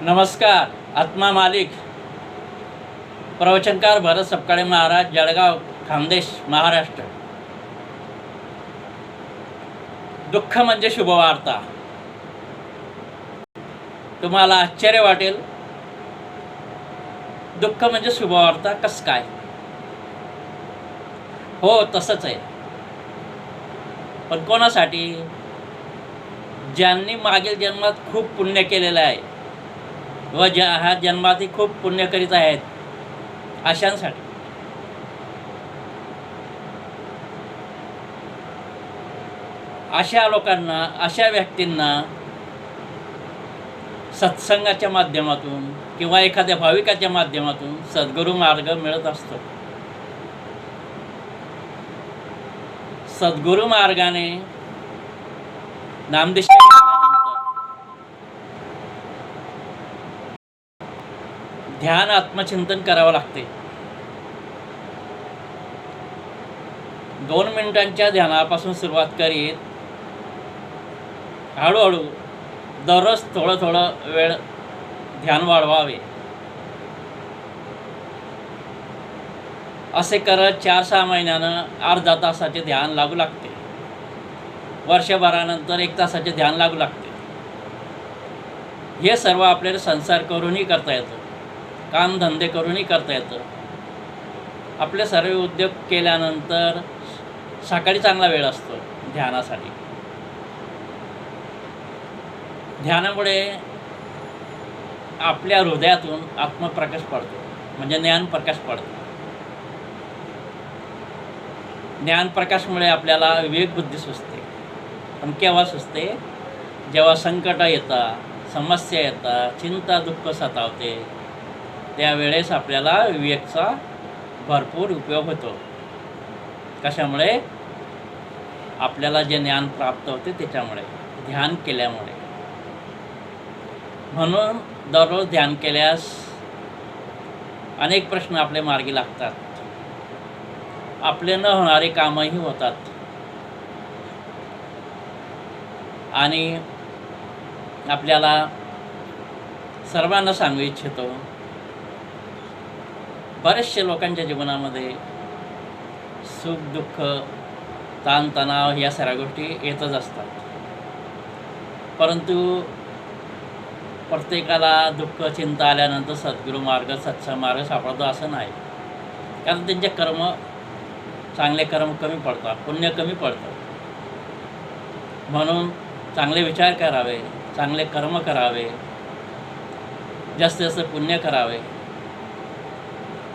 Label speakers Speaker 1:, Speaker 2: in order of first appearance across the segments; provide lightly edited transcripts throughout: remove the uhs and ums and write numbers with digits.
Speaker 1: नमस्कार. आत्मा मालिक. प्रवचनकार भरत सपकाळे महाराज, जळगाव, खानदेश, महाराष्ट्र. दुःख म्हणजे शुभवार्ता. तुम्हाला आश्चर्य वाटेल, दुःख म्हणजे शुभवार्ता कसं काय? हो, तसंच आहे. पण कोणासाठी? ज्यांनी मागील जन्मात खूप पुण्य केलेलं आहे व ह्या जन्मातही खूप पुण्य करीत आहेत, अशांसाठी. अशा लोकांना, अशा व्यक्तींना सत्संगाच्या माध्यमातून किंवा एखाद्या भाविकाच्या माध्यमातून सद्गुरू मार्ग मिळत असतो. सद्गुरू मार्गाने नामदीक्षा घेतल्यानंतर ध्यान, आत्मचिंतन करावं लागते. 2 मिनिटांच्या ध्यानापासून सुरुवात करीत हळूहळू दररोज थोडं वेळ ध्यान वाढवावे. असे करत 4-6 महिन्यानं अर्धा तासाचे ध्यान लागू लागते. वर्षभरानंतर 1 तासाचे ध्यान लागू लागते. हे सर्व आपल्याला संसार करूनही करता येतं, कामधंदे करूनही करता येतं. आपले सर्व उद्योग केल्यानंतर सकाळी चांगला वेळ असतो ध्यानासाठी. ध्यानामुळे आपल्या हृदयातून आत्मप्रकाश पडतो, म्हणजे ज्ञानप्रकाश पडतो. ज्ञानप्रकाशमुळे आपल्याला विवेकबुद्धी सुचते. पण केव्हा सुचते? जेव्हा संकट येतात, समस्या येतात, चिंता दुःख सतावते, त्यावेळेस आपल्याला विवेकचा भरपूर उपयोग होतो. कशामुळे? आपल्याला जे ज्ञान प्राप्त होते त्याच्यामुळे, ध्यान केल्यामुळे. म्हणून दररोज ध्यान केल्यास अनेक प्रश्न आपले मार्गी लागतात. आपले न होणारे कामही होतात. आणि आपल्याला सर्वांना सांगू इच्छितो, बरेचसे लोकांच्या जीवनामध्ये सुख दुःख, ताणतणाव या सर्व गोष्टी येतच असतात. परंतु प्रत्येकाला दुःख चिंता आल्यानंतर सद्गुरू मार्ग, सत्संग मार्ग सापडतो असं नाही. कारण त्यांचे कर्म, चांगले कर्म कमी पडतात, पुण्य कमी पडतं. म्हणून चांगले विचार करावे, चांगले कर्म करावे, जास्तीत जास्त पुण्य करावे,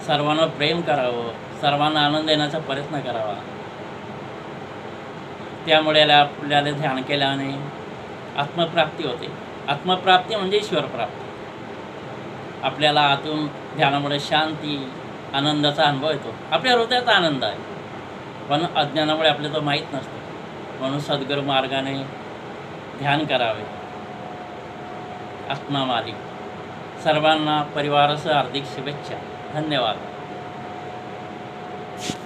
Speaker 1: सर्वांना प्रेम करावं, सर्वांना आनंद देण्याचा प्रयत्न करावा. त्यामुळे आपल्याला ध्यान केल्याने आत्मप्राप्ती होते. आत्मप्राप्ती म्हणजे ईश्वरप्राप्ती. आपल्याला आतून ध्यानामुळे शांती, आनंदाचा अनुभव येतो. आपल्या हृदयात आनंद आहे, पण अज्ञानामुळे आपल्याला तो माहीत नसतो. म्हणून सद्गुरू मार्गाने ध्यान करावे. आत्मा मालिक. सर्वांना परिवारासह हार्दिक शुभेच्छा. धन्यवाद.